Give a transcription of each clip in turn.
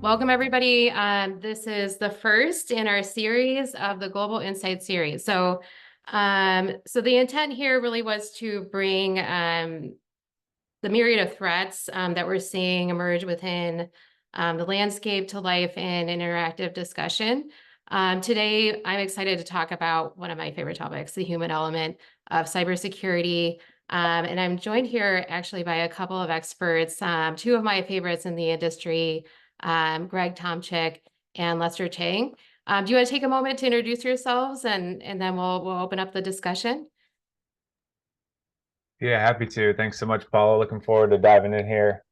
Welcome, everybody. This is the first in our series of the Global Insight series. So the intent here really was to bring the myriad of threats that we're seeing emerge within the landscape to life in interactive discussion. Today, I'm excited to talk about one of my favorite topics, the human element of cybersecurity. And I'm joined here actually by a couple of experts, two of my favorites in the industry, Tomchick and Chng. Do you want to take a moment to introduce yourselves and then we'll open up the discussion? Yeah, happy to. Thanks so much, Paula. Looking forward to diving in here.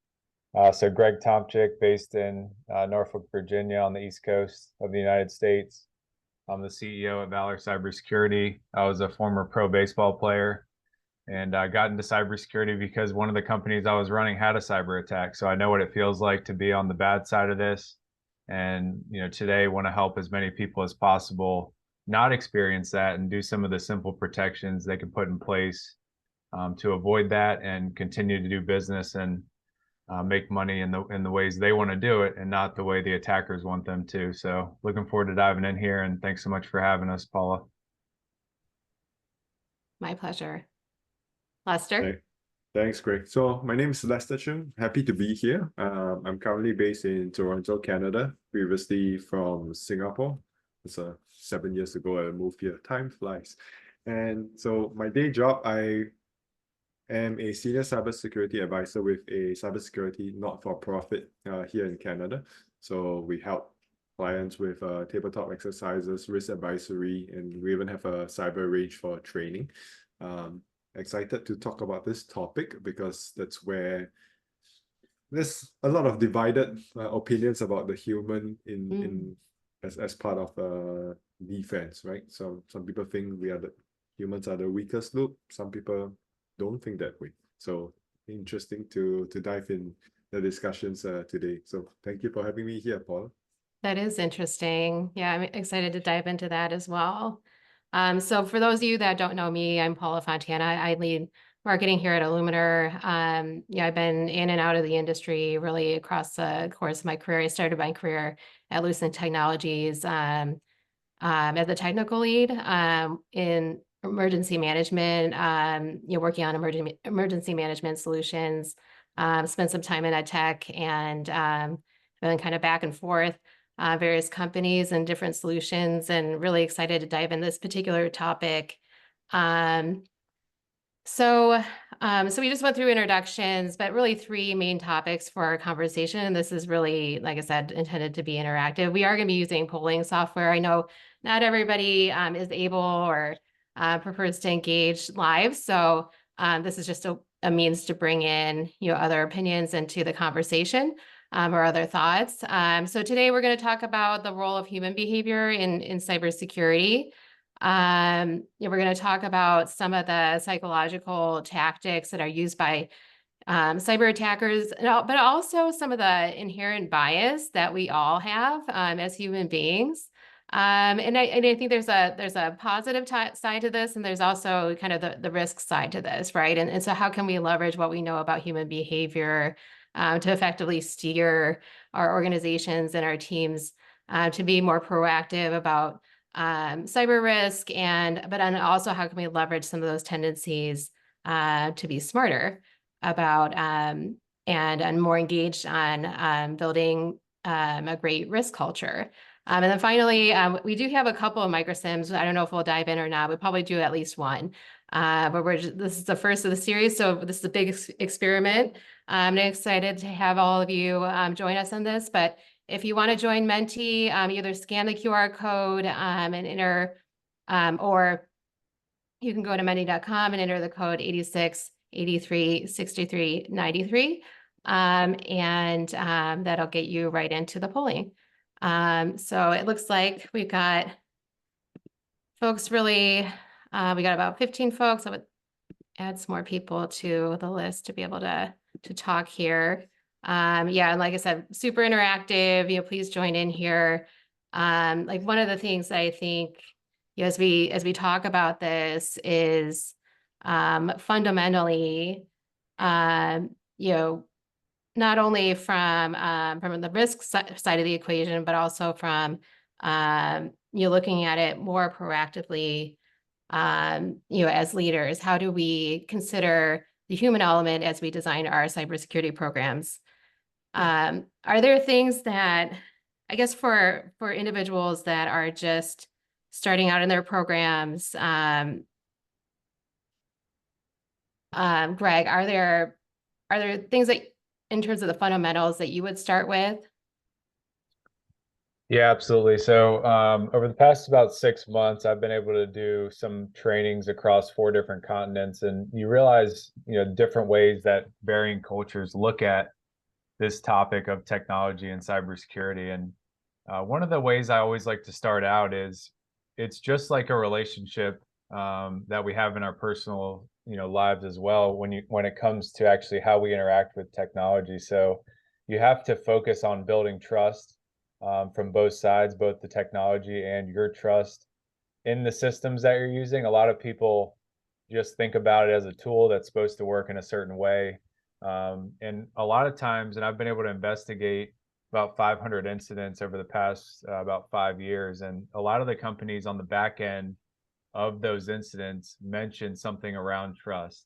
So Greg Tomchick, based in Norfolk, Virginia on the East Coast of the United States. I'm the CEO at Valor Cybersecurity. I was a former pro baseball player and I got into cybersecurity because one of the companies I was running had a cyber attack. So I know what it feels like to be on the bad side of this. And, today want to help as many people as possible not experience that and do some of the simple protections they can put in place to avoid that and continue to do business and make money in the ways they want to do it and not the way the attackers want them to. So looking forward to diving in here, and thanks so much for having us, Paula. My pleasure. Lester? Hey, thanks, Greg. So my name is Chng. Happy to be here. I'm currently based in Toronto, Canada, previously from Singapore. It's 7 years ago I moved here. Time flies. And so my day job, I am a senior cybersecurity advisor with a cybersecurity not-for-profit here in Canada. So we help clients with tabletop exercises, risk advisory, and we even have a cyber range for training. Excited to talk about this topic because that's where there's a lot of divided opinions about the human as part of defense, right? So some people think humans are the weakest loop. Some people don't think that way. So interesting to dive in the discussions today. So thank you for having me here, Paul. That is interesting. Yeah, I'm excited to dive into that as well. So for those of you that don't know me, I'm Paula Fontana. I lead marketing here at Illuminar. I've been in and out of the industry really across the course of my career. I started my career at Lucent Technologies as the technical lead in emergency management, working on emergency management solutions. Spent some time in ed tech and been kind of back and forth. Various companies and different solutions, and really excited to dive in this particular topic. So we just went through introductions, but really three main topics for our conversation. This is really, like I said, intended to be interactive. We are going to be using polling software. I know not everybody is able or prefers to engage live, so this is just a means to bring in other opinions into the conversation. Or other thoughts. So today we're going to talk about the role of human behavior in cybersecurity. We're going to talk about some of the psychological tactics that are used by cyber attackers, but also some of the inherent bias that we all have as human beings. And I think there's a positive side to this, and there's also kind of the risk side to this, right? And so how can we leverage what we know about human behavior to effectively steer our organizations and our teams to be more proactive about cyber risk, but also how can we leverage some of those tendencies to be smarter about and more engaged on building a great risk culture. And then finally, we do have a couple of microsims. I don't know if we'll dive in or not. We'll probably do at least one. But this is the first of the series, so this is a big experiment. I'm excited to have all of you join us on this. But if you want to join Menti, either scan the QR code and enter, or you can go to menti.com and enter the code 86836393, and that'll get you right into the polling. So it looks like we've got folks really, we got about 15 folks. I would add some more people to the list to be able to talk here. Yeah, and like I said, super interactive, please join in here. Like one of the things I think, as we talk about this is fundamentally, not only from the risk side of the equation, but also from you're looking at it more proactively, as leaders. How do we consider the human element as we design our cybersecurity programs? Are there things that, I guess, for individuals that are just starting out in their programs, Greg, are there things that, in terms of the fundamentals, that you would start with? Yeah, absolutely. So over the past about 6 months, I've been able to do some trainings across 4 different continents, and you realize, different ways that varying cultures look at this topic of technology and cybersecurity. And one of the ways I always like to start out is it's just like a relationship that we have in our personal, lives as well. When it comes to actually how we interact with technology, so you have to focus on building trust from both sides, both the technology and your trust in the systems that you're using. A lot of people just think about it as a tool that's supposed to work in a certain way. And a lot of times, and I've been able to investigate about 500 incidents over the past about 5 years. And a lot of the companies on the back end of those incidents mentioned something around trust.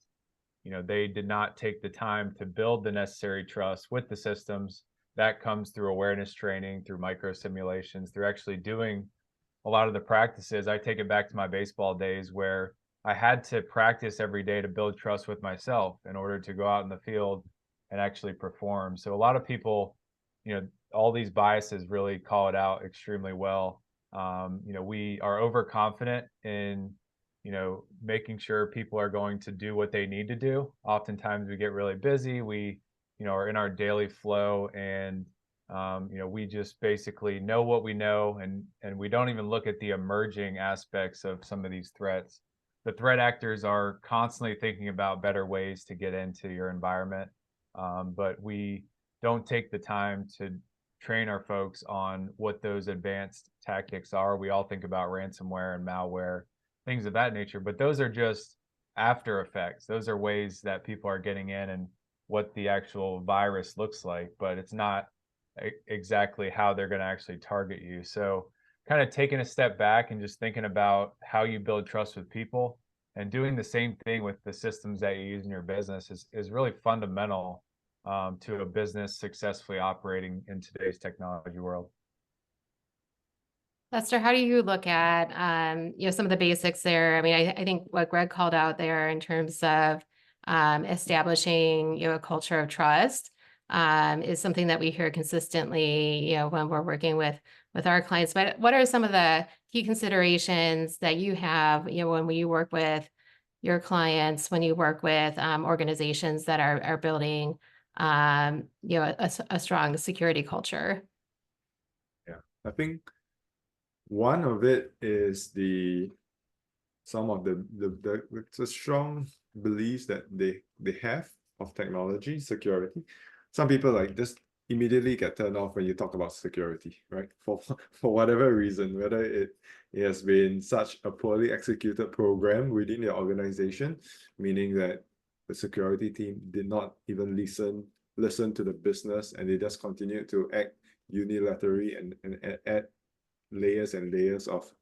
They did not take the time to build the necessary trust with the systems. That comes through awareness training, through micro simulations, through actually doing a lot of the practices. I take it back to my baseball days where I had to practice every day to build trust with myself in order to go out in the field and actually perform. So a lot of people, all these biases really call it out extremely well. We are overconfident in, making sure people are going to do what they need to do. Oftentimes we get really busy. We, are in our daily flow, and we just basically know what we know, and we don't even look at the emerging aspects of some of these threats. The threat actors are constantly thinking about better ways to get into your environment, but we don't take the time to train our folks on what those advanced tactics are. We all think about ransomware and malware, things of that nature, but those are just after effects. Those are ways that people are getting in and what the actual virus looks like, but it's not exactly how they're going to actually target you. So kind of taking a step back and just thinking about how you build trust with people and doing the same thing with the systems that you use in your business is really fundamental to a business successfully operating in today's technology world. Lester, how do you look at some of the basics there? I mean, I think what Greg called out there in terms of establishing a culture of trust is something that we hear consistently when we're working with our clients. But what are some of the key considerations that you have when you work with your clients, when you work with organizations that are building a strong security culture? Yeah, I think one of it is some of the strong beliefs that they have of technology security. Some people just immediately get turned off when you talk about security, right? For whatever reason, whether it has been such a poorly executed program within your organization, meaning that the security team did not even listen to the business, and they just continued to act unilaterally and add layers and layers of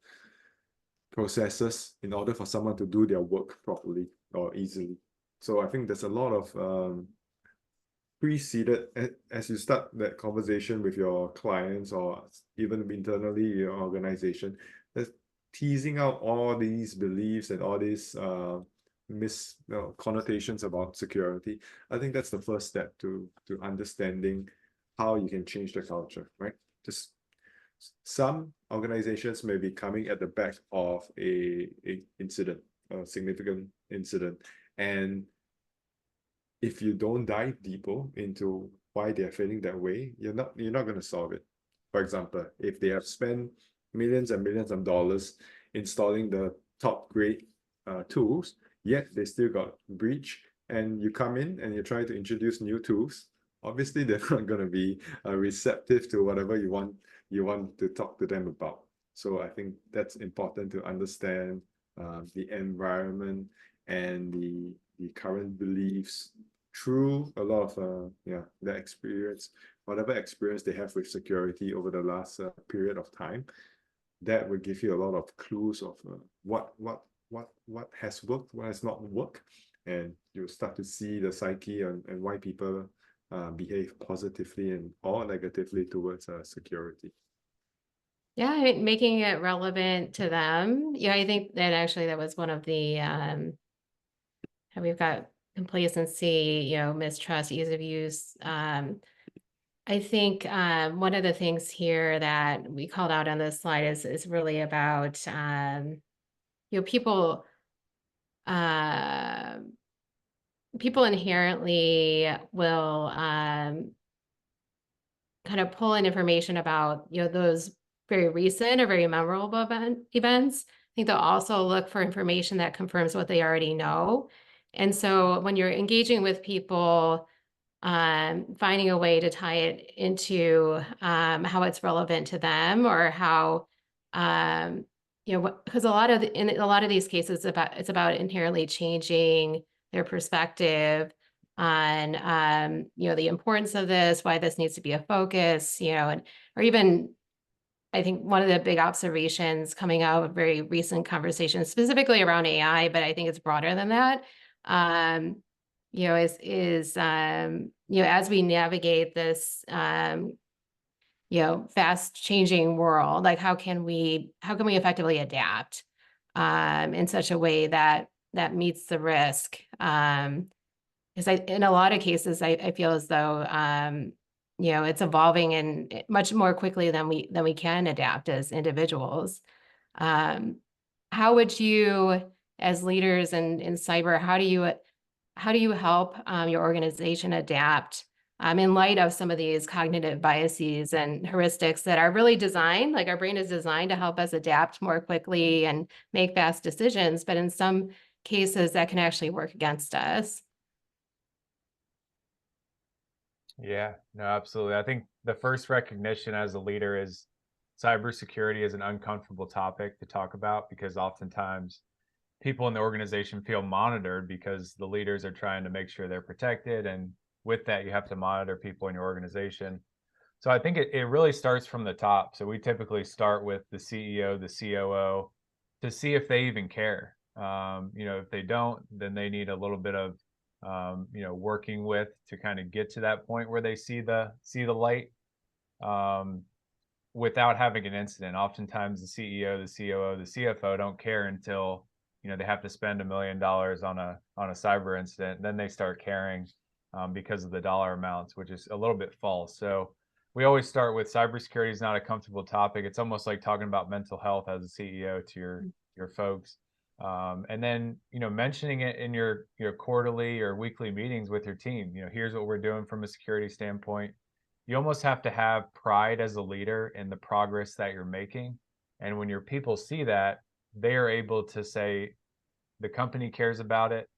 processes in order for someone to do their work properly or easily. So I think there's a lot of preceded, as you start that conversation with your clients or even internally in your organization, that's teasing out all these beliefs and all these connotations about security. I think that's the first step to understanding how you can change the culture, right? Just some organizations may be coming at the back of a significant incident, and if you don't dive deeper into why they're feeling that way, you're not going to solve it. For example, if they have spent millions and millions of dollars installing the top grade tools, yet they still got breached, and you come in and you try to introduce new tools, obviously they're not going to be receptive to whatever you want to talk to them about. So I think that's important to understand the environment and the current beliefs through a lot of their experience, whatever experience they have with security over the last period of time, that will give you a lot of clues of what has worked, what has not worked, and you'll start to see the psyche and why people behave positively and or negatively towards security. Yeah, I mean, making it relevant to them. Yeah, I think that actually that was one of the we've got complacency, mistrust, ease of use. I think one of the things here that we called out on this slide is really about people people inherently will kind of pull in information about those very recent or very memorable events. I think they'll also look for information that confirms what they already know. And so when you're engaging with people, finding a way to tie it into how it's relevant to them, or how because in a lot of these cases it's about inherently changing their perspective on the importance of this, why this needs to be a focus, or even I think one of the big observations coming out of very recent conversations, specifically around AI, but I think it's broader than that, is as we navigate this, fast changing world, like how can we effectively adapt in such a way that meets the risk? Because in a lot of cases, I feel as though it's evolving and much more quickly than we can adapt as individuals. How would you, as leaders in cyber, how do you help your organization adapt in light of some of these cognitive biases and heuristics that are really designed, like our brain is designed to help us adapt more quickly and make fast decisions, but in some cases that can actually work against us? Yeah, no, absolutely. I think the first recognition as a leader is cybersecurity is an uncomfortable topic to talk about, because oftentimes people in the organization feel monitored because the leaders are trying to make sure they're protected. And with that, you have to monitor people in your organization. So I think it really starts from the top. So we typically start with the CEO, the COO, to see if they even care. If they don't, then they need a little bit of working with to kind of get to that point where they see the light, without having an incident. Oftentimes the CEO, the COO, the CFO don't care until they have to spend $1 million on a cyber incident. Then they start caring because of the dollar amounts, which is a little bit false. So we always start with cybersecurity is not a comfortable topic. It's almost like talking about mental health as a CEO to your folks. And then, mentioning it in your quarterly or weekly meetings with your team. Here's what we're doing from a security standpoint. You almost have to have pride as a leader in the progress that you're making. And when your people see that, they are able to say, the company cares about it.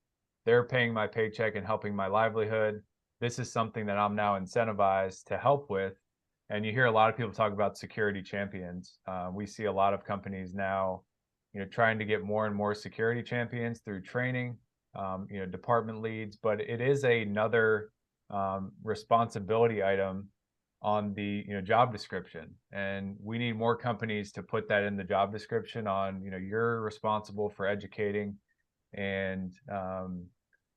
They're paying my paycheck and helping my livelihood. This is something that I'm now incentivized to help with. And you hear a lot of people talk about security champions. We see a lot of companies now, trying to get more and more security champions through training, department leads. But it is another responsibility item on the job description, and we need more companies to put that in the job description on you're responsible for educating and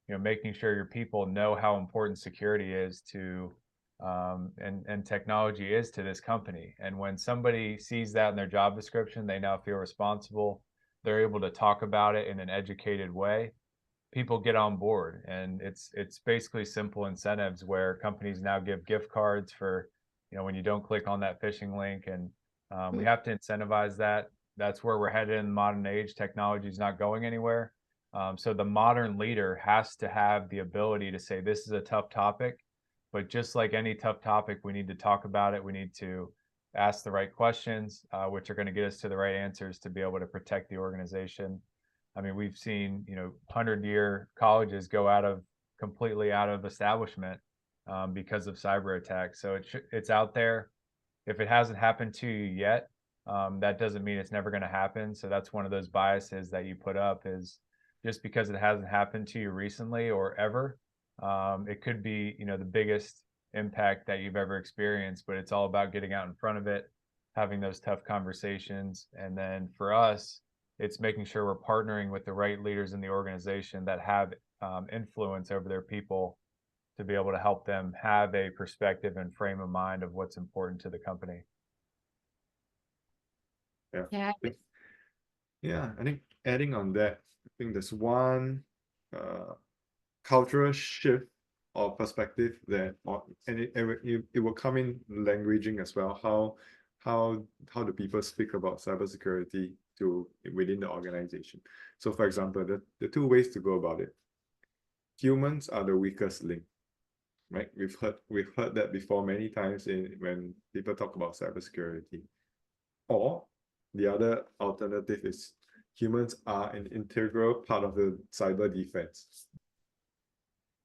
making sure your people know how important security is to and technology is to this company. And when somebody sees that in their job description, they now feel responsible. They're able to talk about it in an educated way. People get on board, and it's basically simple incentives where companies now give gift cards for when you don't click on that phishing link. And we have to incentivize that. That's where we're headed in the modern age. Technology is not going anywhere. So the modern leader has to have the ability to say, this is a tough topic, but just like any tough topic, we need to talk about it. We need to ask the right questions, which are going to get us to the right answers to be able to protect the organization. I mean, we've seen 100-year colleges go completely out of establishment because of cyber attacks. So it's out there. If it hasn't happened to you yet, that doesn't mean it's never going to happen. So that's one of those biases that you put up, is just because it hasn't happened to you recently or ever, It could be, the biggest impact that you've ever experienced, but it's all about getting out in front of it, having those tough conversations. And then for us, it's making sure we're partnering with the right leaders in the organization that have influence over their people to be able to help them have a perspective and frame of mind of what's important to the company. Yeah. Yeah, I think adding on that, I think there's one cultural shift or perspective that, and it will come in languaging as well. How do people speak about cybersecurity within the organization? So, for example, the two ways to go about it. Humans are the weakest link, right? We've heard that before many times when people talk about cybersecurity. Or the other alternative is humans are an integral part of the cyber defense.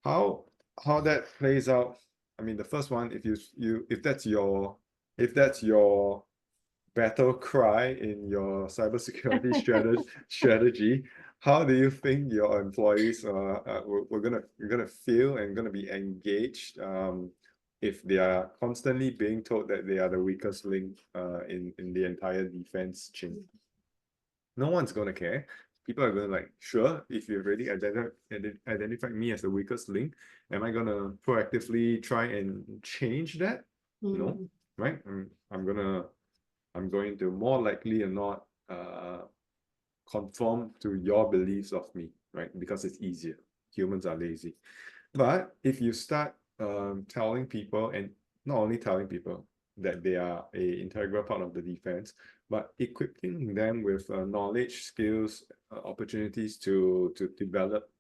How that plays out, I mean, the first one, if that's your battle cry in your cybersecurity strategy, how do you think your employees we're gonna feel and gonna be engaged if they are constantly being told that they are the weakest link in the entire defense chain? No one's gonna care. People are gonna like, sure, if you've already identified me as the weakest link, am I gonna proactively try and change that? No, right? I'm going to more likely or not conform to your beliefs of me, right? Because it's easier. Humans are lazy. But if you start telling people, and not only telling people that they are an integral part of the defense, but equipping them with knowledge, skills, opportunities to develop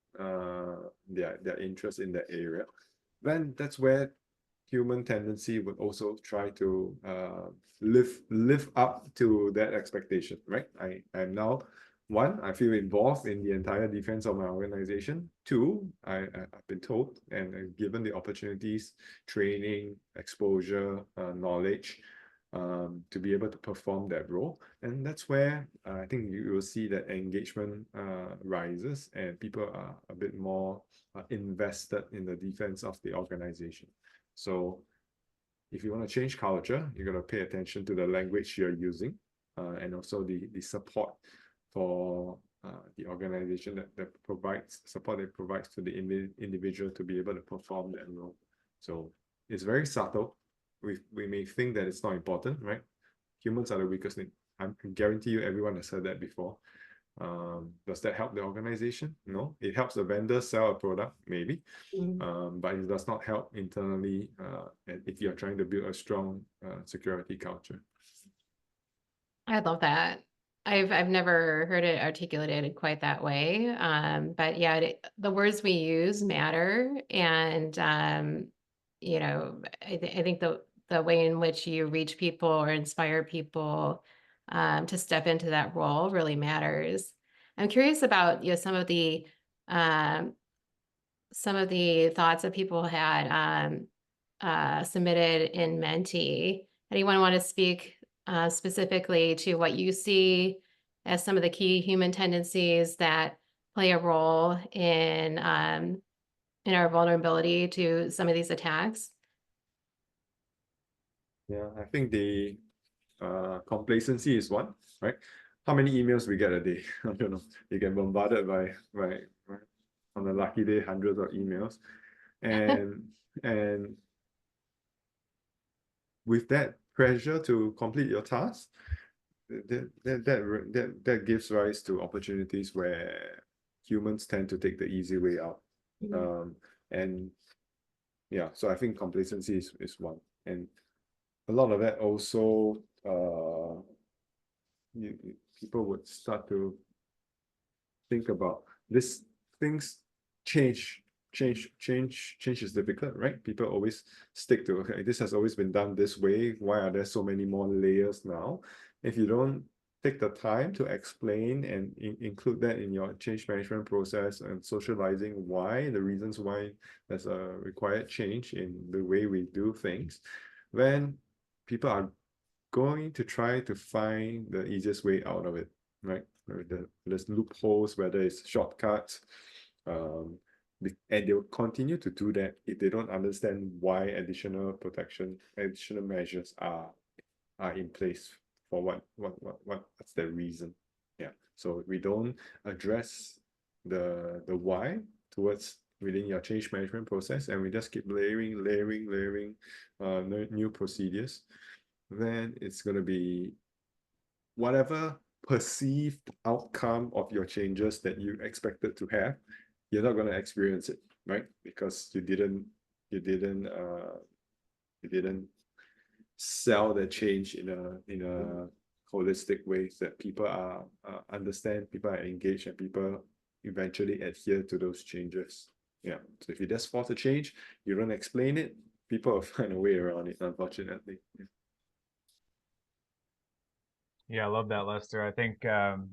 their interest in that area, then that's where human tendency would also try to live up to that expectation, right? I'm now, one, I feel involved in the entire defense of my organization. Two, I've been told and given the opportunities, training, exposure, knowledge to be able to perform that role. And that's where I think you will see that engagement rises and people are a bit more invested in the defense of the organization. So if you want to change culture, you're going to pay attention to the language you're using and also the support for the organization that provides support that provides to the individual to be able to perform that role. So it's very subtle. We may think that it's not important, right? Humans are the weakest link. I guarantee you everyone has heard that before. Does that help the organization? No. It helps the vendor sell a product, maybe. But it does not help internally if you're trying to build a strong security culture. I love that. I've never heard it articulated quite that way. But yeah, the words we use matter. And, I think the way in which you reach people or inspire people to step into that role really matters. I'm curious about, some of the thoughts that people had submitted in Menti. Anyone want to speak specifically to what you see as some of the key human tendencies that play a role in our vulnerability to some of these attacks? Yeah, I think the complacency is one, right? How many emails we get a day? I don't know. You get bombarded by on a lucky day, hundreds of emails. And with that pressure to complete your task, that gives rise to opportunities where humans tend to take the easy way out. And yeah, so I think complacency is one. And a lot of that also people would start to think about this. Things change is difficult, right? People always stick to, okay, this has always been done this way. Why are there so many more layers now? If you don't take the time to explain and include that in your change management process and socializing the reasons why there's a required change in the way we do things, then people are going to try to find the easiest way out of it, right? There's loopholes, whether it's shortcuts, And they will continue to do that if they don't understand why additional protection, additional measures are in place for what's the reason. Yeah. So we don't address the why towards within your change management process, and we just keep layering new procedures, then it's going to be whatever perceived outcome of your changes that you expected to have, you're not going to experience it, right? Because you didn't sell the change in a holistic way that people are understand, people are engaged, and people eventually adhere to those changes. Yeah. So if you just force a change, you don't explain it, people will find a way around it, unfortunately. Yeah, I love that, Lester. I think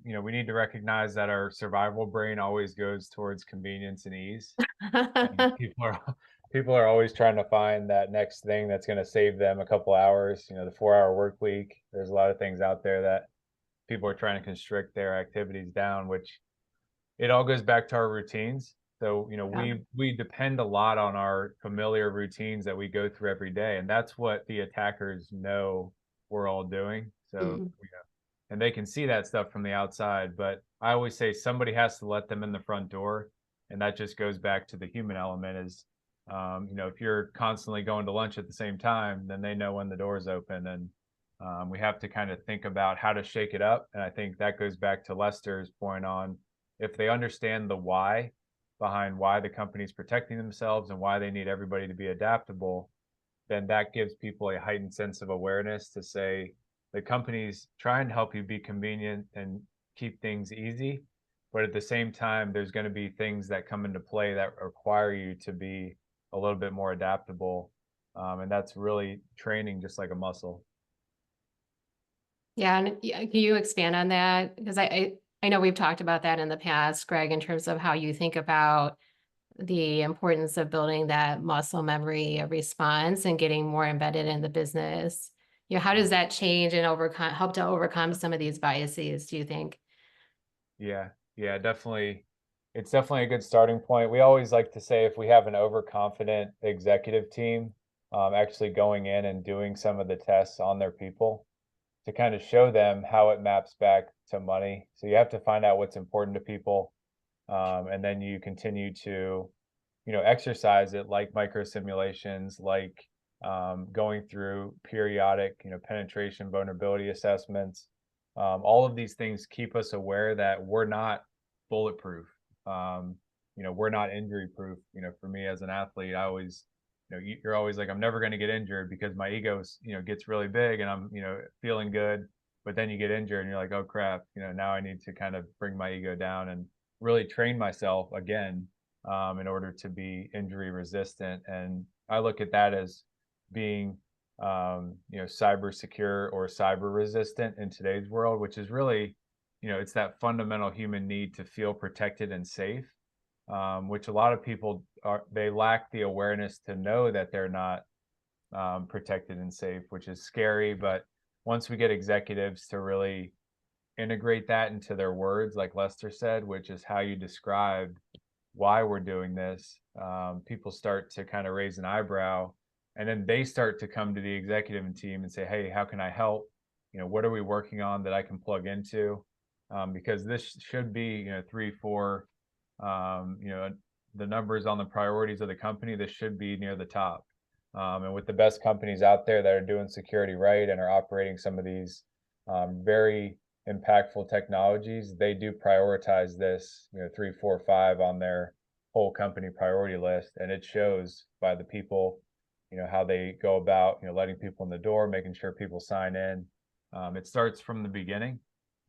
we need to recognize that our survival brain always goes towards convenience and ease. And people are always trying to find that next thing that's going to save them a couple hours. The 4-hour work week. There's a lot of things out there that people are trying to constrict their activities down, which it all goes back to our routines. So, we depend a lot on our familiar routines that we go through every day, and that's what the attackers know we're all doing. So, and they can see that stuff from the outside, but I always say somebody has to let them in the front door, and that just goes back to the human element. Is if you're constantly going to lunch at the same time, then they know when the door is open, and we have to kind of think about how to shake it up. And I think that goes back to Lester's point on, if they understand the why behind why the company's protecting themselves and why they need everybody to be adaptable, then that gives people a heightened sense of awareness to say, the company's trying to help you be convenient and keep things easy, but at the same time, there's going to be things that come into play that require you to be a little bit more adaptable. And that's really training just like a muscle. Yeah, and can you expand on that? Because I know we've talked about that in the past, Greg, in terms of how you think about the importance of building that muscle memory of response and getting more embedded in the business. How does that change and help to overcome some of these biases, do you think? Yeah, definitely. It's definitely a good starting point. We always like to say, if we have an overconfident executive team, actually going in and doing some of the tests on their people to kind of show them how it maps back to money. So you have to find out what's important to people, and then you continue to exercise it, like micro simulations, like going through periodic penetration vulnerability assessments. All of these things keep us aware that we're not bulletproof. We're not injury proof. For me as an athlete, I always, you're always like, I'm never going to get injured, because my ego gets really big and I'm feeling good, but then you get injured and you're like, oh crap, now I need to kind of bring my ego down and really train myself again, in order to be injury resistant. And I look at that as being cyber secure or cyber resistant in today's world, which is really, it's that fundamental human need to feel protected and safe, which a lot of people they lack the awareness to know that they're not protected and safe, which is scary. But once we get executives to really integrate that into their words, like Lester said, which is how you describe why we're doing this, people start to kind of raise an eyebrow, and then they start to come to the executive team and say, hey, how can I help? What are we working on that I can plug into? Because this should be 3, 4, the numbers on the priorities of the company, this should be near the top. And with the best companies out there that are doing security right and are operating some of these very impactful technologies, they do prioritize this 3, 4, 5 on their whole company priority list, and it shows by the people, how they go about letting people in the door, making sure people sign in. It starts from the beginning,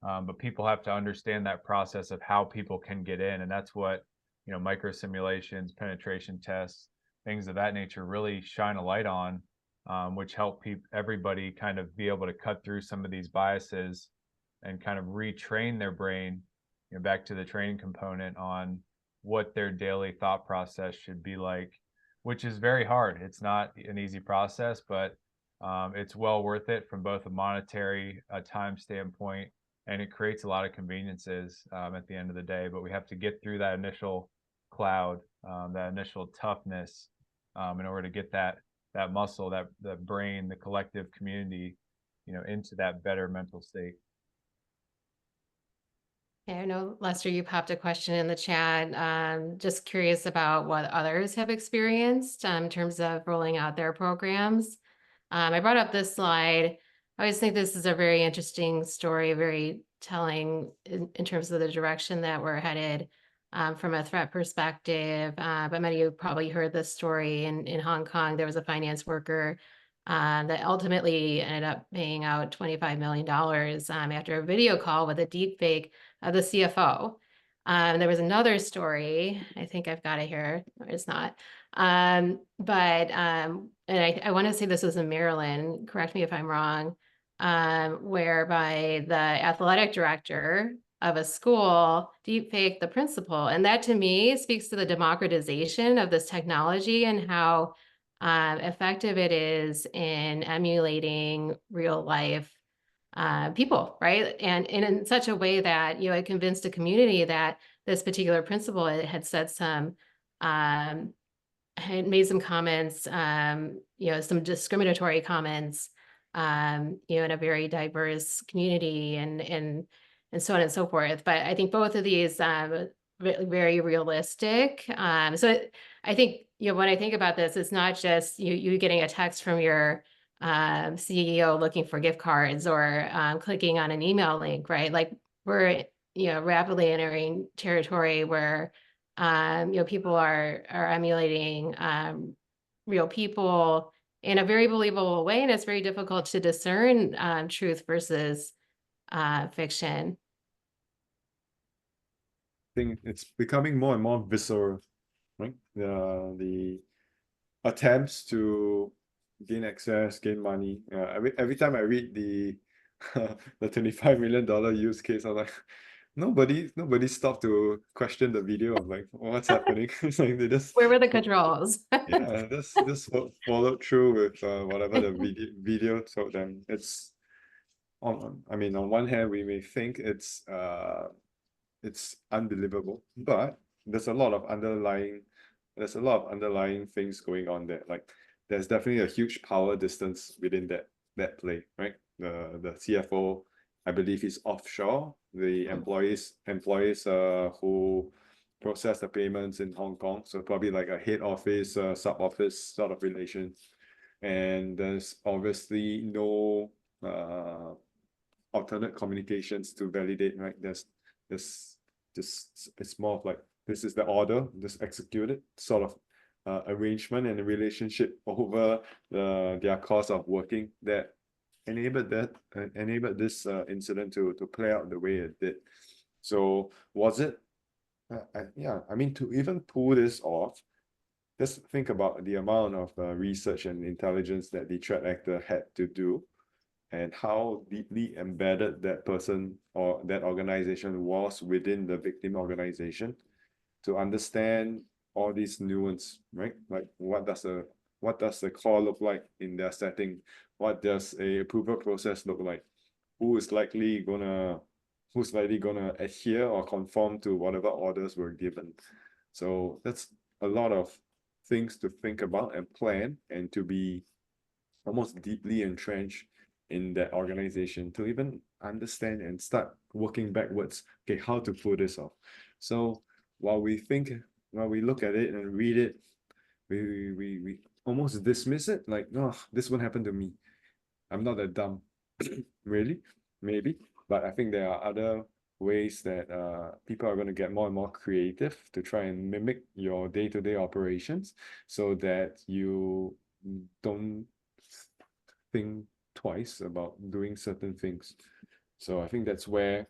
but people have to understand that process of how people can get in, and that's what micro simulations, penetration tests, things of that nature really shine a light on, which help everybody kind of be able to cut through some of these biases and kind of retrain their brain, back to the training component on what their daily thought process should be like, which is very hard. It's not an easy process, but it's well worth it from both a monetary time standpoint, and it creates a lot of conveniences at the end of the day. But we have to get through that initial cloud that initial toughness, in order to get that muscle, that brain, the collective community, into that better mental state. Yeah, I know, Lester, you popped a question in the chat. Just curious about what others have experienced in terms of rolling out their programs. I brought up this slide. I always think this is a very interesting story, very telling in terms of the direction that we're headed from a threat perspective. But many of you probably heard this story in Hong Kong. There was a finance worker that ultimately ended up paying out $25 million after a video call with a deep fake of the CFO. There was another story, I think I've got it here, or it's not. And I want to say this was in Maryland, correct me if I'm wrong, whereby the athletic director of a school deepfaked the principal. And that to me speaks to the democratization of this technology and how effective it is in emulating real life people, right? And in such a way that, it convinced a community that this particular principal had said some, had made some comments, some discriminatory comments, in a very diverse community and so on and so forth. But I think both of these very realistic. I think, when I think about this, it's not just you getting a text from your CEO looking for gift cards or clicking on an email link, right? Like we're, rapidly entering territory where, people are emulating real people in a very believable way, and it's very difficult to discern truth versus fiction. I think it's becoming more and more visceral, right? The attempts to gain access, gain money. Every time I read the the $25 million use case, I'm like, nobody stopped to question the video of like what's happening. It's like they just Where were the controls? yeah, just followed through with whatever the video told them. It's on one hand we may think it's unbelievable, but there's a lot of underlying things going on there. Like there's definitely a huge power distance within that play, right? The CFO, I believe, is offshore. The employees who process the payments in Hong Kong, so probably like a head office, sub office sort of relation. And there's obviously no alternate communications to validate, right? There's it's more of like this is the order, just execute it, sort of arrangement and a relationship over their course of working that enabled this incident to play out the way it did. So was it? Yeah, I mean, to even pull this off, just think about the amount of research and intelligence that the threat actor had to do, and how deeply embedded that person or that organization was within the victim organization to understand all these nuance, right? Like what does the call look like in their setting? What does a approval process look like? Who's likely gonna adhere or conform to whatever orders were given? So that's a lot of things to think about and plan, and to be almost deeply entrenched in that organization to even understand and start working backwards. Okay, how to pull this off? So while we look at it and read it, we almost dismiss it, like, no, this won't happen to me. I'm not that dumb. Really? Maybe. But I think there are other ways that people are going to get more and more creative to try and mimic your day-to-day operations, so that you don't think twice about doing certain things. So I think that's where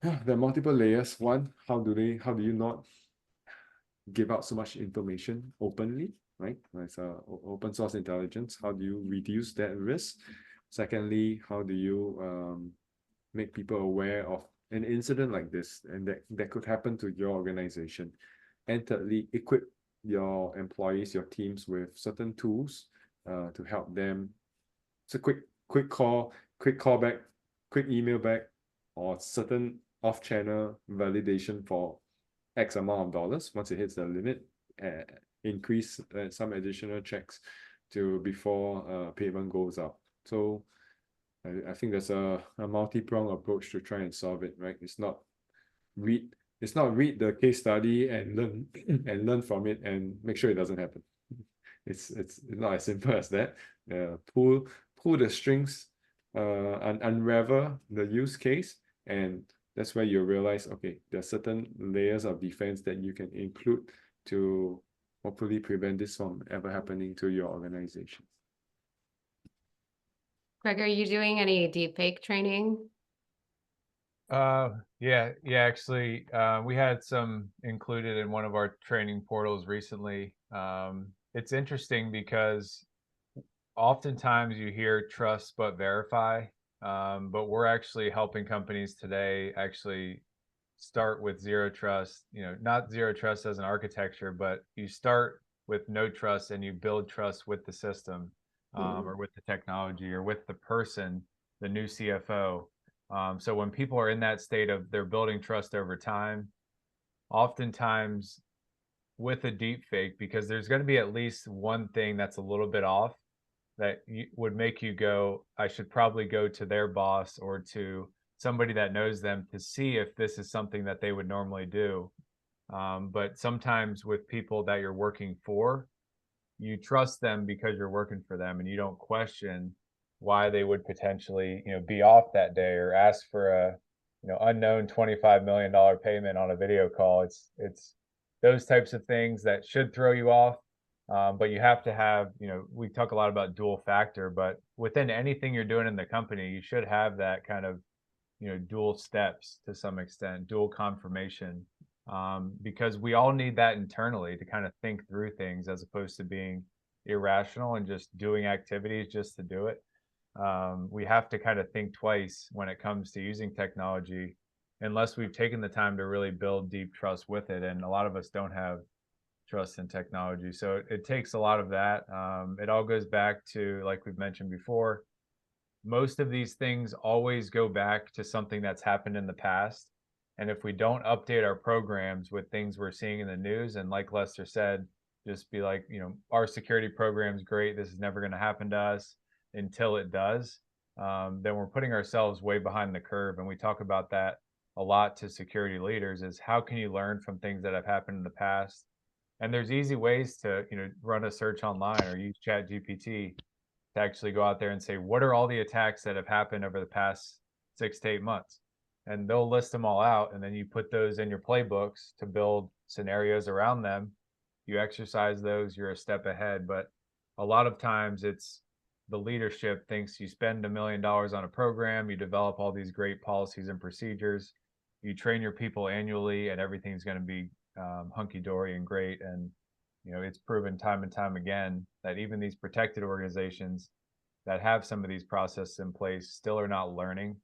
there are multiple layers. One, how do you not give out so much information openly, right? It's open source intelligence. How do you reduce that risk? Secondly, how do you make people aware of an incident like this, and that could happen to your organization? And thirdly, equip your employees, your teams, with certain tools to help them. It's a quick call back, quick email back, or certain off-channel validation for X amount of dollars. Once it hits the limit, increase some additional checks to before payment goes out. So I think there's a multi-pronged approach to try and solve it, right? It's not read the case study and learn from it and make sure it doesn't happen. It's not as simple as that. Pull the strings, unravel the use case, and that's where you realize, okay, there are certain layers of defense that you can include to hopefully prevent this from ever happening to your organization. Greg, are you doing any deepfake training? Yeah, actually, we had some included in one of our training portals recently. It's interesting because oftentimes you hear trust but verify, but we're actually helping companies today actually start with zero trust, not zero trust as an architecture, but you start with no trust and you build trust with the system, or with the technology or with the person, the new CFO. So when people are in that state of they're building trust over time, oftentimes with a deep fake, because there's going to be at least one thing that's a little bit off that would make you go, I should probably go to their boss or to somebody that knows them to see if this is something that they would normally do. But sometimes with people that you're working for, you trust them because you're working for them and you don't question why they would potentially, be off that day or ask for a, unknown $25 million payment on a video call. It's those types of things that should throw you off. But you have to have, we talk a lot about dual factor, but within anything you're doing in the company, you should have that kind of, dual steps to some extent, dual confirmation, because we all need that internally to kind of think through things as opposed to being irrational and just doing activities just to do it. We have to kind of think twice when it comes to using technology, unless we've taken the time to really build deep trust with it. And a lot of us don't have trust in technology. So it takes a lot of that. It all goes back to, like we've mentioned before, most of these things always go back to something that's happened in the past. And if we don't update our programs with things we're seeing in the news, and like Lester said, just be like, our security program's great, this is never going to happen to us until it does, then we're putting ourselves way behind the curve. And we talk about that a lot to security leaders, is how can you learn from things that have happened in the past? And there's easy ways to, run a search online or use Chat GPT to actually go out there and say, what are all the attacks that have happened over the past 6 to 8 months? And they'll list them all out. And then you put those in your playbooks to build scenarios around them. You exercise those, you're a step ahead. But a lot of times it's the leadership thinks you spend $1 million on a program, you develop all these great policies and procedures, you train your people annually, and everything's going to be hunky-dory and great. And it's proven time and time again that even these protected organizations that have some of these processes in place still are not learning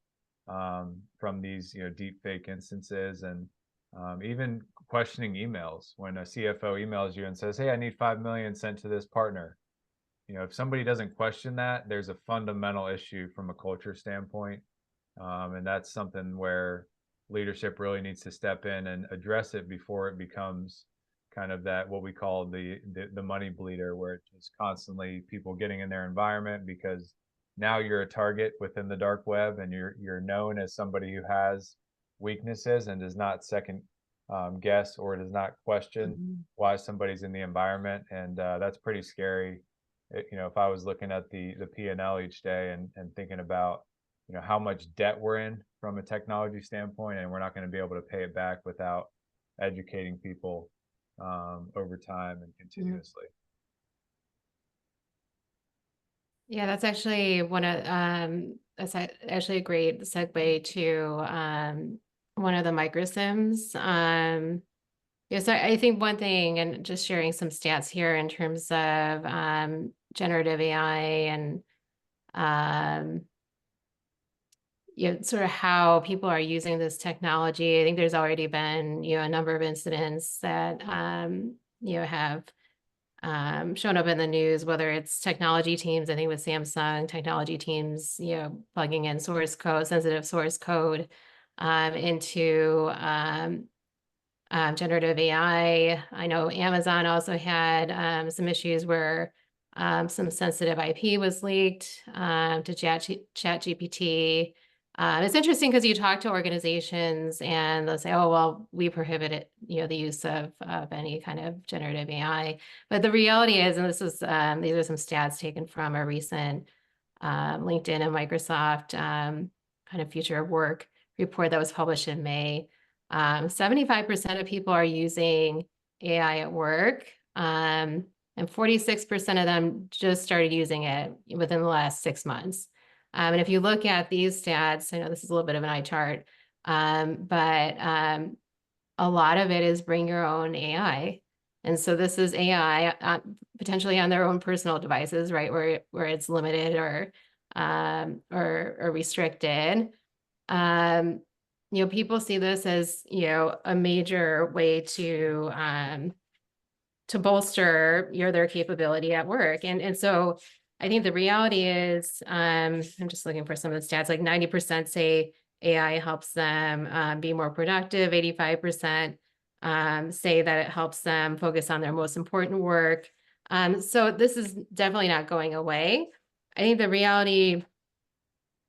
from these deep fake instances, and even questioning emails. When a CFO emails you and says, hey, I need 5 million sent to this partner, if somebody doesn't question that, there's a fundamental issue from a culture standpoint, and that's something where leadership really needs to step in and address it before it becomes kind of that what we call the money bleeder, where it's just constantly people getting in their environment because now you're a target within the dark web, and you're known as somebody who has weaknesses and does not second guess or does not question why somebody's in the environment. And that's pretty scary. If I was looking at the P&L each day and thinking about how much debt we're in from a technology standpoint, and we're not going to be able to pay it back without educating people over time and continuously. Yeah, that's actually that's actually a great segue to one of the microsims. So I think one thing, and just sharing some stats here in terms of generative AI and sort of how people are using this technology. I think there's already been a number of incidents that have shown up in the news, whether it's technology teams, I think with Samsung, technology teams, plugging in source code, sensitive source code into generative AI. I know Amazon also had some issues where some sensitive IP was leaked to ChatGPT. It's interesting because you talk to organizations and they'll say, "Oh, well, we prohibit it, the use of any kind of generative AI." But the reality is, and this is these are some stats taken from a recent LinkedIn and Microsoft kind of future of work report that was published in May. 75% of people are using AI at work, and 46% of them just started using it within the last 6 months. And if you look at these stats, I know this is a little bit of an eye chart, but a lot of it is bring your own AI. And so this is AI potentially on their own personal devices, right, where it's limited or restricted. People see this as, a major way to bolster their capability at work. And so I think the reality is, I'm just looking for some of the stats, like 90% say AI helps them be more productive, 85% say that it helps them focus on their most important work. So this is definitely not going away. I think the reality,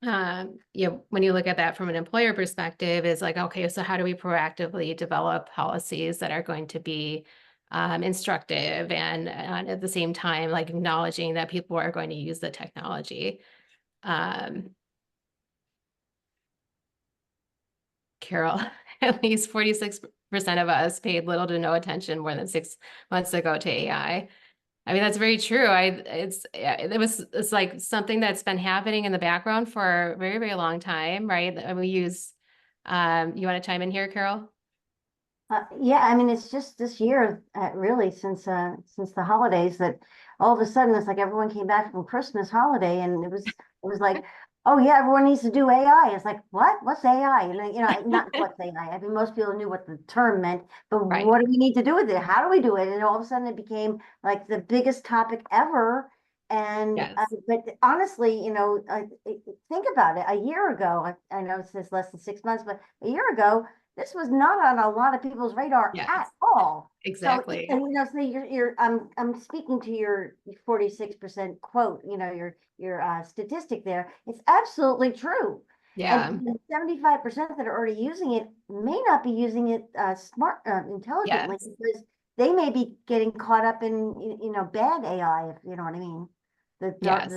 when you look at that from an employer perspective, is like, okay, so how do we proactively develop policies that are going to be instructive and at the same time, like acknowledging that people are going to use the technology. Carol, at least 46% of us paid little to no attention more than 6 months ago to AI. I mean, that's very true. It's like something that's been happening in the background for a very, very long time, right? And we use, you want to chime in here, Carol? Yeah, I mean, it's just this year, really, since the holidays, that all of a sudden it's like everyone came back from Christmas holiday, and it was like, oh yeah, everyone needs to do AI. It's like, what? What's AI? And not what's AI. I mean, most people knew what the term meant, but Right. what do we need to do with it? How do we do it? And all of a sudden, it became like the biggest topic ever. And Yes. but honestly, think about it. A year ago, I know it says less than 6 months, but a year ago, this was not on a lot of people's radar Yes. at all. Exactly. So, and so I'm speaking to your 46% quote, your statistic there. It's absolutely true. Yeah. And 75% that are already using it may not be using it intelligently, Yes. because they may be getting caught up in bad AI, if you know what I mean. The dark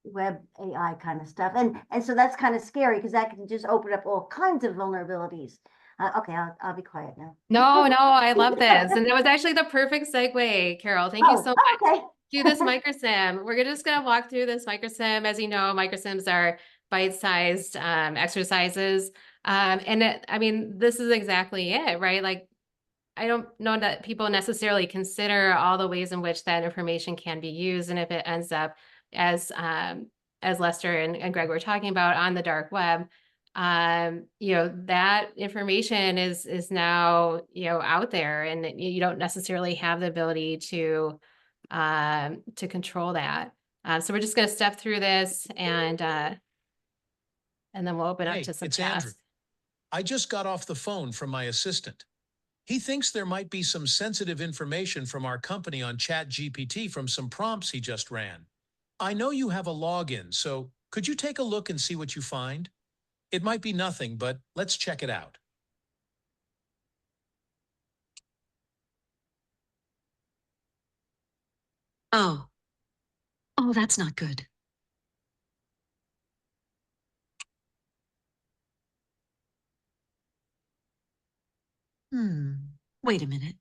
web AI kind of stuff. And so that's kind of scary, because that can just open up all kinds of vulnerabilities. Okay, I'll be quiet now. No, I love this. And that was actually the perfect segue, Carol. Thank you so much. Okay. Do this microsim. We're just going to walk through this microsim. As you know, microsims are bite-sized exercises. I mean, this is exactly it, right? Like, I don't know that people necessarily consider all the ways in which that information can be used. And if it ends up as Lester and Greg were talking about, on the dark web, that information is now, out there, and you don't necessarily have the ability to control that. So we're just going to step through this, and then we'll open up to some it's tasks. Andrew. I just got off the phone from my assistant. He thinks there might be some sensitive information from our company on ChatGPT from some prompts he just ran. I know you have a login, so could you take a look and see what you find? It might be nothing, but let's check it out. Oh, that's not good. Wait a minute.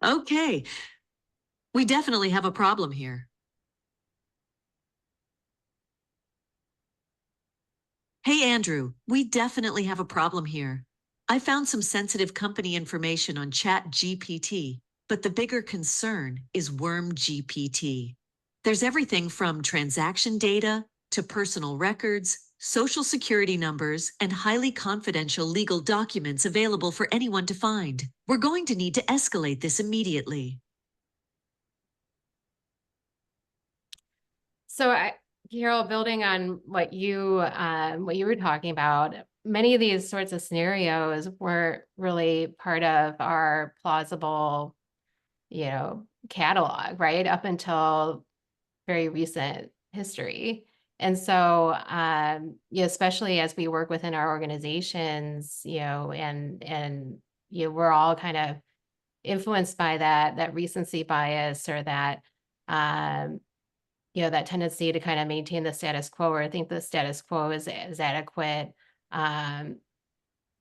Okay, we definitely have a problem here. Hey, Andrew, we definitely have a problem here. I found some sensitive company information on ChatGPT, but the bigger concern is WormGPT. There's everything from transaction data to personal records, social security numbers, and highly confidential legal documents available for anyone to find. We're going to need to escalate this immediately. So Carol, building on what you were talking about, many of these sorts of scenarios weren't really part of our plausible, catalog, right? Up until very recent history. And so, especially as we work within our organizations, we're all kind of influenced by that recency bias, or that, that tendency to kind of maintain the status quo, or think the status quo is adequate.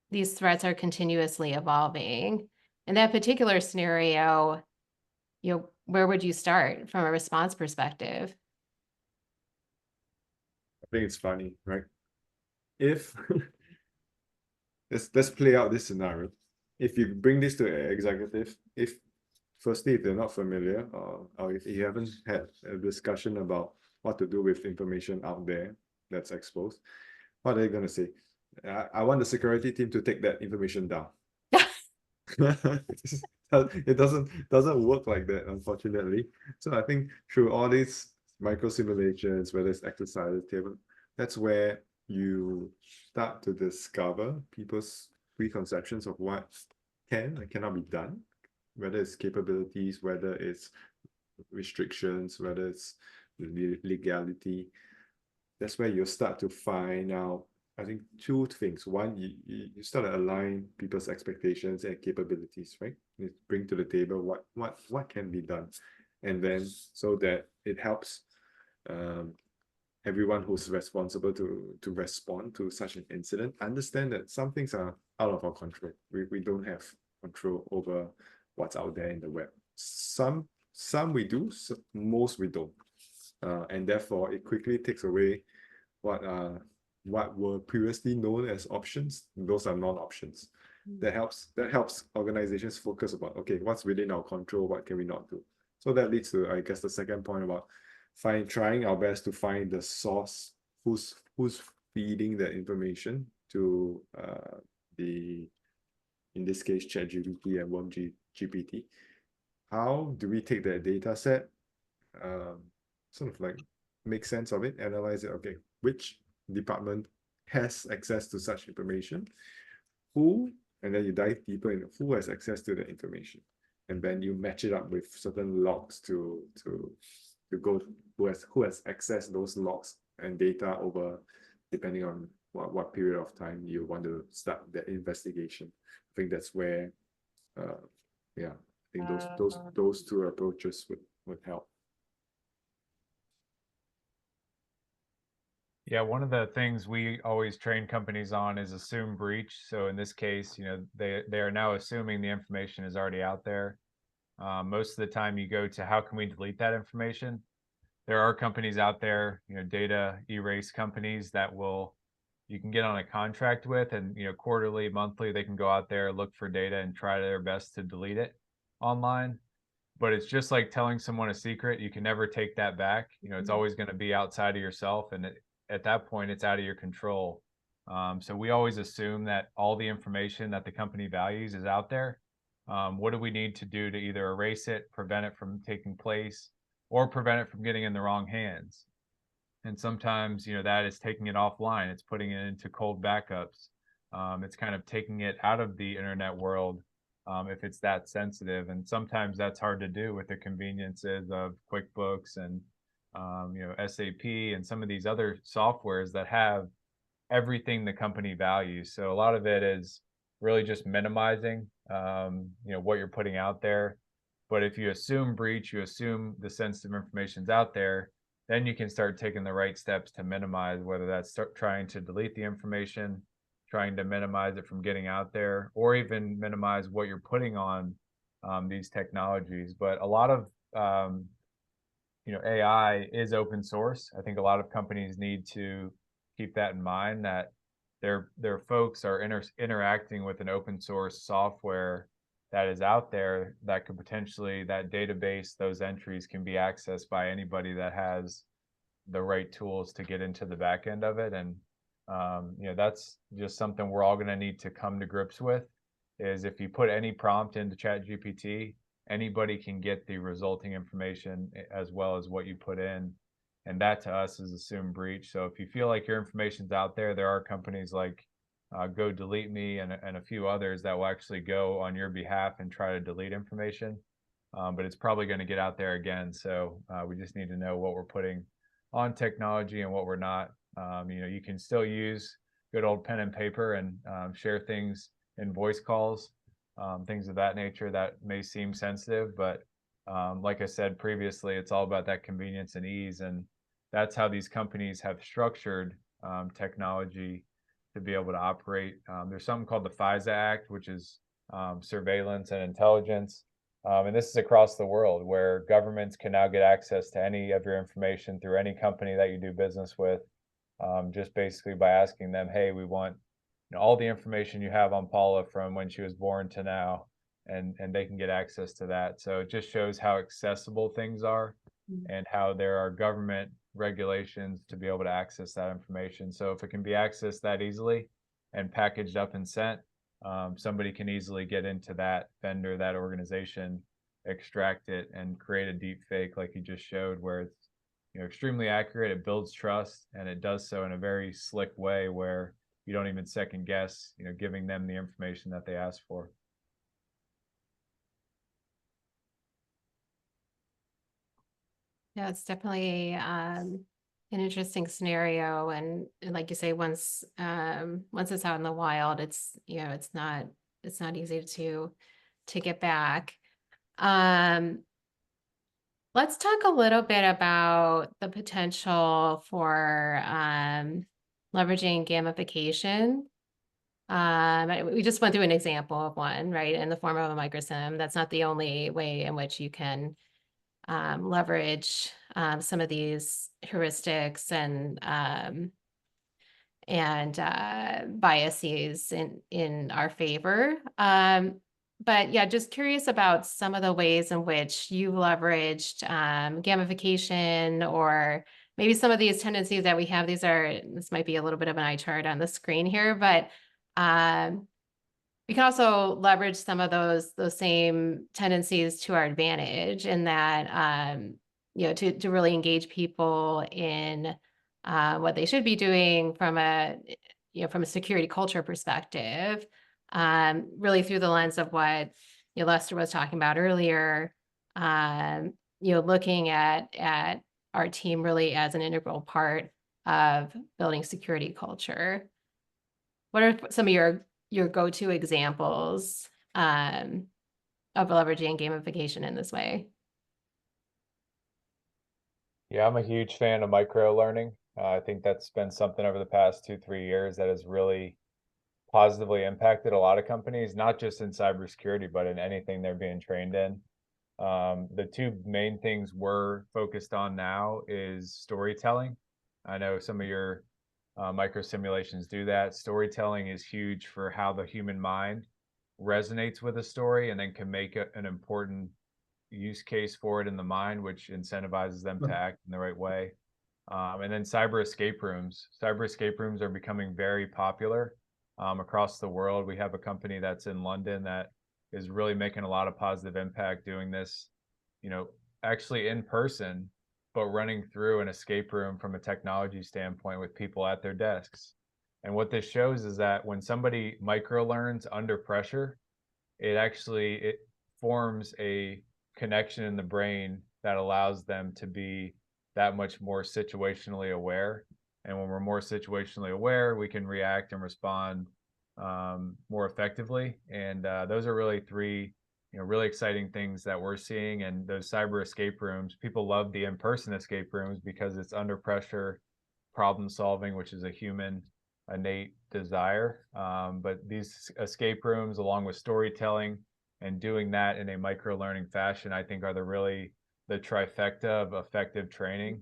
These threats are continuously evolving. In that particular scenario, where would you start from a response perspective? I think it's funny, right? If let's play out this scenario. If you bring this to an executive, if they're not familiar, or if you haven't had a discussion about what to do with information out there that's exposed, what are they going to say? I want the security team to take that information down. It doesn't work like that, unfortunately. So I think through all these micro simulations, whether it's exercises, table, that's where you start to discover people's preconceptions of what can and cannot be done, whether it's capabilities, whether it's restrictions, whether it's legality. That's where you start to find out, I think, two things. One, you start to align people's expectations and capabilities, right? You bring to the table what can be done, and then so that it helps everyone who's responsible to respond to such an incident understand that some things are out of our control. We don't have control over what's out there in the web. Some we do, most we don't, and therefore it quickly takes away what were previously known as options. Those are non-options. That helps organizations focus about, okay, what's within our control, what can we not do. So that leads to, I guess, the second point about trying our best to find the source, who's feeding the information to in this case, ChatGPT and Worm GPT. How do we take that data set, sort of like make sense of it, analyze it, okay, which department has access to such information, and then you dive deeper into who has access to the information, and then you match it up with certain logs to go who has accessed those logs and data over, depending on what period of time you want to start that investigation. I think that's where, I think those two approaches would help. Yeah, one of the things we always train companies on is assume breach. So in this case, they are now assuming the information is already out there. Most of the time you go to how can we delete that information? There are companies out there, data erase companies that you can get on a contract with, and quarterly, monthly, they can go out there, look for data and try their best to delete it online. But it's just like telling someone a secret. You can never take that back. It's always going to be outside of yourself, and at that point it's out of your control. So we always assume that all the information that the company values is out there. What do we need to do to either erase it, prevent it from taking place, or prevent it from getting in the wrong hands? And sometimes, that is taking it offline. It's putting it into cold backups. It's kind of taking it out of the internet world if it's that sensitive. And sometimes that's hard to do with the conveniences of QuickBooks and SAP and some of these other softwares that have everything the company values. So a lot of it is really just minimizing what you're putting out there. But if you assume breach, you assume the sensitive information's out there, then you can start taking the right steps to minimize, whether that's trying to delete the information, trying to minimize it from getting out there, or even minimize what you're putting on these technologies. But a lot of AI is open source. I think a lot of companies need to keep that in mind, that their folks are interacting with an open source software that is out there that could potentially, that database, those entries can be accessed by anybody that has the right tools to get into the back end of it. And that's just something we're all going to need to come to grips with, is if you put any prompt into ChatGPT, anybody can get the resulting information as well as what you put in. and that to us is assumed breach. So if you feel like your information's out there, there are companies like Go Delete Me and a few others that will actually go on your behalf and try to delete information. But it's probably going to get out there again. So we just need to know what we're putting on technology and what we're not. You can still use good old pen and paper and share things in voice calls, things of that nature that may seem sensitive, but like I said previously, it's all about that convenience and ease, and that's how these companies have structured technology to be able to operate. There's something called the FISA Act, which is surveillance and intelligence. And this is across the world where governments can now get access to any of your information through any company that you do business with, just basically by asking them, hey, we want all the information you have on Paula from when she was born to now, and they can get access to that. So it just shows how accessible things are and how there are government regulations to be able to access that information. So if it can be accessed that easily and packaged up and sent, somebody can easily get into that vendor, that organization, extract it, and create a deep fake like you just showed, where it's extremely accurate. It builds trust, and it does so in a very slick way where you don't even second guess, giving them the information that they asked for. Yeah, it's definitely an interesting scenario, and like you say, once it's out in the wild, it's it's not easy to get back. Let's talk a little bit about the potential for leveraging gamification. We just went through an example of one, right, in the form of a microsim. That's not the only way in which you can leverage some of these heuristics and biases in our favor. But yeah, just curious about some of the ways in which you've leveraged gamification, or maybe some of these tendencies that we have. This might be a little bit of an eye chart on the screen here, but we can also leverage some of those same tendencies to our advantage, in that to really engage people in what they should be doing from a security culture perspective, really through the lens of what Lester was talking about earlier. Looking at our team really as an integral part of building security culture. What are some of your go-to examples of leveraging gamification in this way? Yeah, I'm a huge fan of micro learning. I think that's been something over the past 2-3 years that has really positively impacted a lot of companies, not just in cybersecurity, but in anything they're being trained in. The two main things we're focused on now is storytelling. I know some of your micro simulations do that. Storytelling is huge for how the human mind resonates with a story and then can make an important use case for it in the mind, which incentivizes them to act in the right way. And then cyber escape rooms. Cyber escape rooms are becoming very popular across the world. We have a company that's in London that is really making a lot of positive impact doing this, actually in person, but running through an escape room from a technology standpoint with people at their desks. And what this shows is that when somebody micro learns under pressure, it forms a connection in the brain that allows them to be that much more situationally aware. And when we're more situationally aware, we can react and respond more effectively. And those are really three really exciting things that we're seeing. And those cyber escape rooms, people love the in-person escape rooms because it's under pressure problem solving, which is a human innate desire. But these escape rooms, along with storytelling and doing that in a micro learning fashion, I think are the trifecta of effective training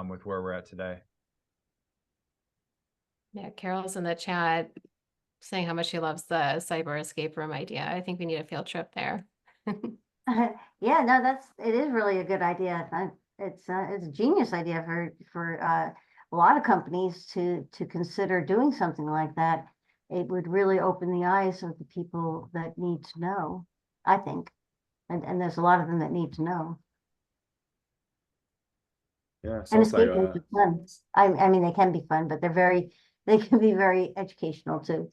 with where we're at today. Yeah, Carol's in the chat saying how much she loves the cyber escape room idea. I think we need a field trip there. Yeah, no, it is really a good idea. It's a genius idea for a lot of companies to consider doing something like that. It would really open the eyes of the people that need to know, I think. And there's a lot of them that need to know. Yeah, And sounds like escape rooms are fun. I mean, they can be fun, but they can be very educational too.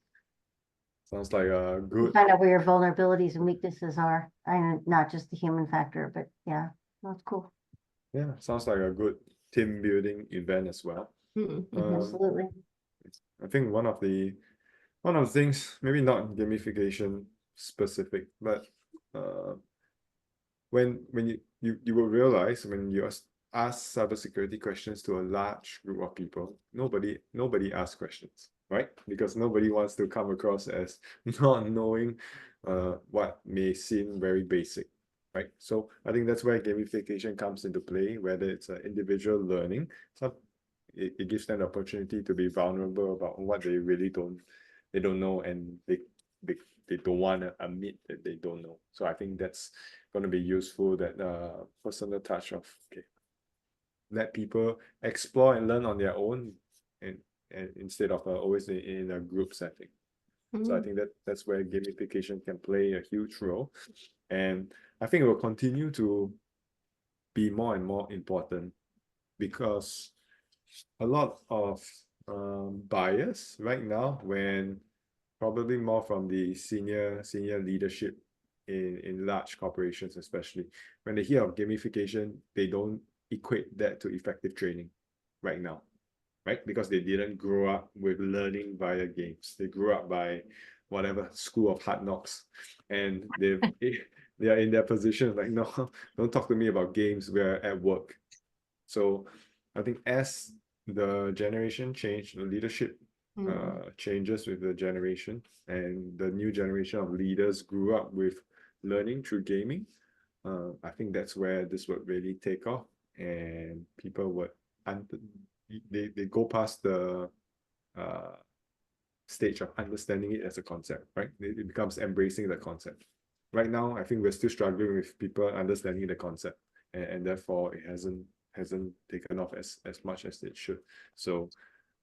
sounds like a You good, find out where your vulnerabilities and weaknesses are, and not just the human factor, but yeah, that's cool. yeah, sounds like a good team building event as well. Absolutely. I think one of the things, maybe not gamification specific, but when you will realize when you ask cybersecurity questions to a large group of people, nobody asks questions, right? Because nobody wants to come across as not knowing what may seem very basic, right? So I think that's where gamification comes into play, whether it's an individual learning, it gives them the opportunity to be vulnerable about what they really don't know, and they don't want to admit that they don't know. So I think that's going to be useful, that personal touch of, okay, let people explore and learn on their own, and instead of always in a group setting. So I think that's where gamification can play a huge role, and I think it will continue to be more and more important, because a lot of bias right now, when probably more from the senior leadership in large corporations, especially when they hear of gamification, they don't equate that to effective training right now, right? Because they didn't grow up with learning via games. They grew up by whatever school of hard knocks, and they are in their position like, no, don't talk to me about games, we're at work. So I think as the generation change, the leadership changes with the generation, and the new generation of leaders grew up with learning through gaming. I think that's where this would really take off, and people would they go past the stage of understanding it as a concept, right? It becomes embracing the concept. Right now, I think we're still struggling with people understanding the concept, and therefore it hasn't taken off as much as it should. So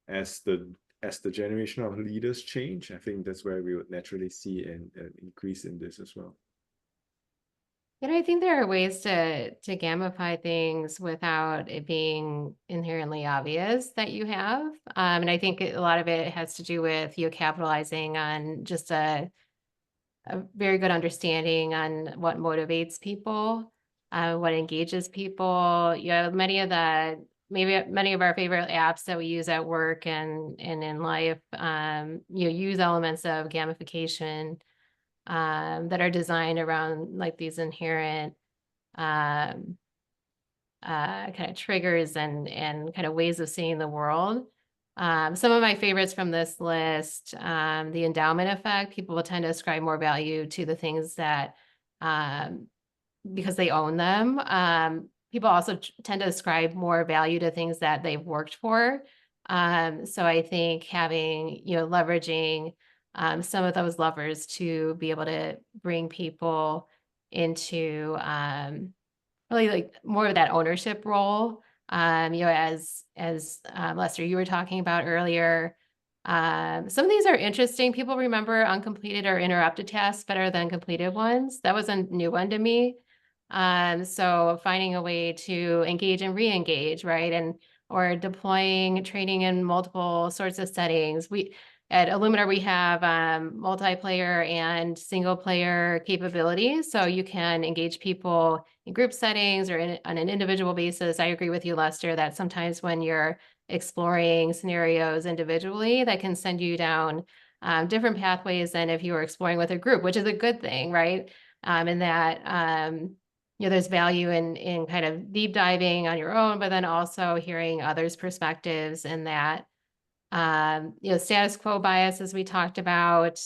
as the generation of leaders change, I think that's where we would naturally see an increase in this as well. I think there are ways to gamify things without it being inherently obvious that you have. And I think a lot of it has to do with you capitalizing on just a very good understanding on what motivates people, what engages people. Many of our favorite apps that we use at work and in life, use elements of gamification that are designed around like these inherent kind of triggers and kind of ways of seeing the world. Some of my favorites from this list, the endowment effect. People will tend to ascribe more value to the things that because they own them. People also tend to ascribe more value to things that they've worked for. So I think having, leveraging some of those levers to be able to bring people into really like more of that ownership role. As Lester, you were talking about earlier. Some of these are interesting. People remember uncompleted or interrupted tasks better than completed ones. That was a new one to me. So finding a way to engage and re-engage, right? Or deploying training in multiple sorts of settings. At Illumina, we have multiplayer and single player capabilities. So you can engage people in group settings or on an individual basis. I agree with you, Lester, that sometimes when you're exploring scenarios individually, that can send you down different pathways than if you were exploring with a group, which is a good thing, right? And that there's value in kind of deep diving on your own, but then also hearing others' perspectives, and that status quo bias, as we talked about.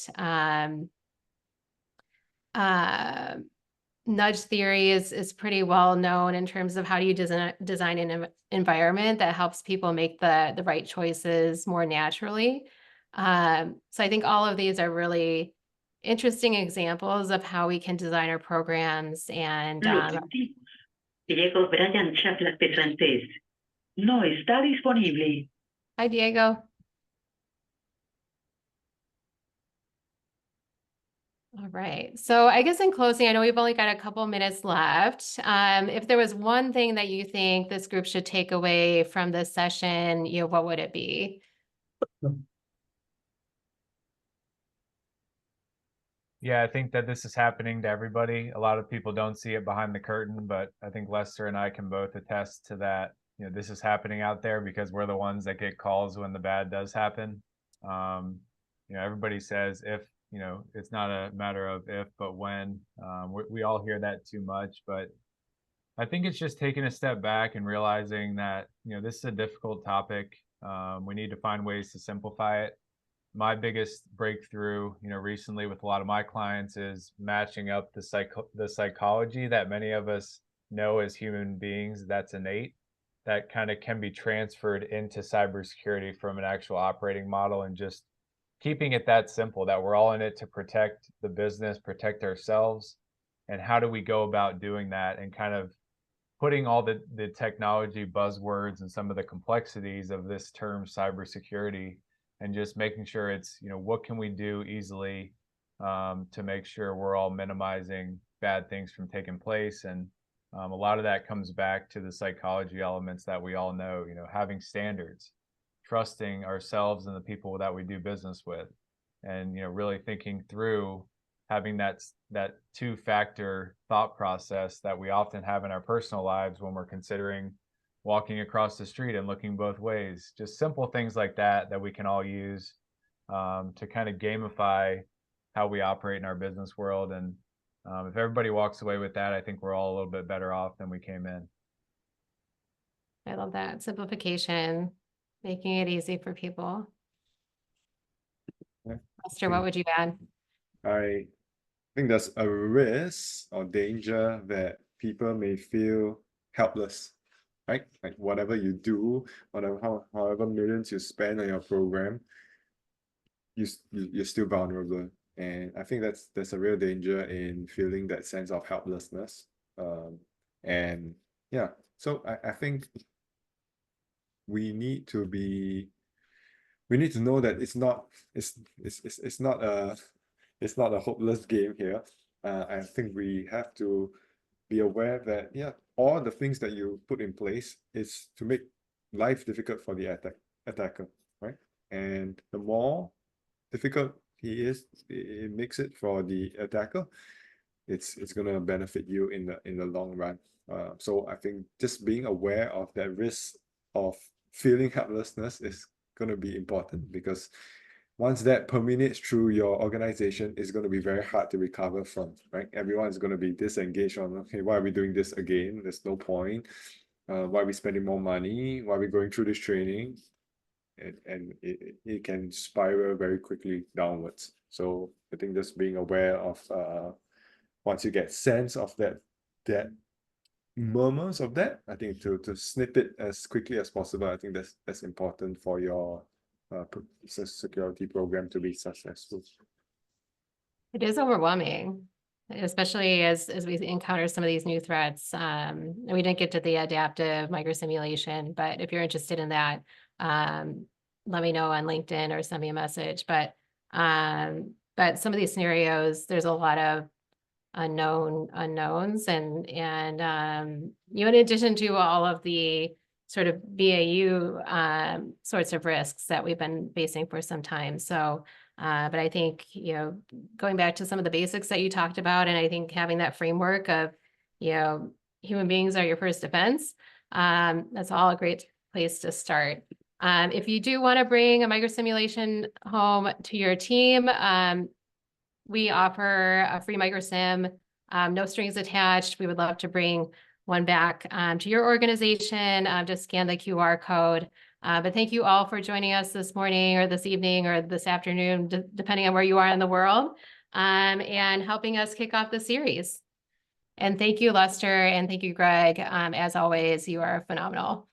Nudge theory is pretty well known in terms of how do you design an environment that helps people make the right choices more naturally. So I think all of these are really interesting examples of how we can design our programs. And Diego Brian Chaplas de francés. No está disponible. Hi, Diego. All right. So I guess in closing, I know we've only got a couple minutes left. If there was one thing that you think this group should take away from this session, what would it be? Yeah, I think that this is happening to everybody. A lot of people don't see it behind the curtain, but I think Lester and I can both attest to that. This is happening out there because we're the ones that get calls when the bad does happen. Everybody says if, it's not a matter of if, but when. We all hear that too much, but I think it's just taking a step back and realizing that, this is a difficult topic. We need to find ways to simplify it. My biggest breakthrough, recently with a lot of my clients is matching up the psychology that many of us know as human beings that's innate, that kind of can be transferred into cybersecurity from an actual operating model, and just keeping it that simple, that we're all in it to protect the business, protect ourselves. And how do we go about doing that, and kind of putting all the technology buzzwords and some of the complexities of this term cybersecurity, and just making sure it's, what can we do easily to make sure we're all minimizing bad things from taking place. And a lot of that comes back to the psychology elements that we all know, having standards, trusting ourselves and the people that we do business with, and, really thinking through having that two-factor thought process that we often have in our personal lives when we're considering walking across the street and looking both ways. Just simple things like that we can all use to kind of gamify how we operate in our business world. And if everybody walks away with that, I think we're all a little bit better off than we came in. I love that. Simplification, making it easy for people. Yeah. Lester, what would you add? I think there's a risk or danger that people may feel helpless, right? Like whatever you do, however millions you spend on your program, you're still vulnerable. And I think that's a real danger in feeling that sense of helplessness. And yeah, so I think we need to know that it's not a hopeless game here. I think we have to be aware that all the things that you put in place is to make life difficult for the attacker, right? And the more difficult it makes it for the attacker, it's gonna benefit you in the long run. So I think just being aware of that risk of feeling helplessness is gonna be important, because once that permeates through your organization, it's going to be very hard to recover from, right? Everyone's going to be disengaged on, okay, why are we doing this again? There's no point. Why are we spending more money? Why are we going through this training? And it can spiral very quickly downwards. So I think just being aware of, once you get sense of that murmurs of that, I think to snip it as quickly as possible. I think that's important for your security program to be successful. It is overwhelming, especially as we encounter some of these new threats. And we didn't get to the adaptive microsimulation, but if you're interested in that, let me know on LinkedIn or send me a message. But some of these scenarios, there's a lot of unknowns, and in addition to all of the sort of BAU sorts of risks that we've been facing for some time. So, but I think, going back to some of the basics that you talked about, and I think having that framework of, human beings are your first defense, that's all a great place to start. If you do want to bring a microsimulation home to your team, we offer a free microsim, no strings attached. We would love to bring one back to your organization. Just scan the QR code. But thank you all for joining us this morning or this evening or this afternoon, depending on where you are in the world, and helping us kick off the series. And thank you, Lester, and thank you, Greg. As always, you are phenomenal.